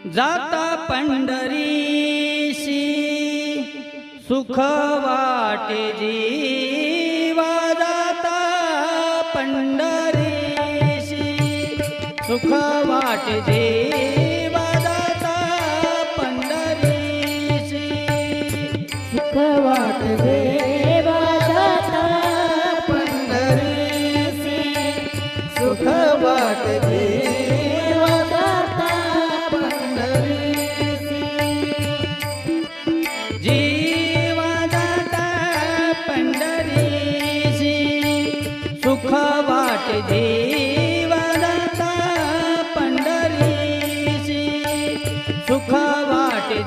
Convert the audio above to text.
जाता पंढरीशी सुख वाटे जीवा जाता पंढरीशी सुख वाटे जीवा जाता पंढरीशी सुख वाटे देवा जाता पंढरीशी सुख वाटे जीवा जाता पंढरीशी जीवा जाता पंढरीशी सुख वाटे जीवा जाता पंढरीशी सुख वाटे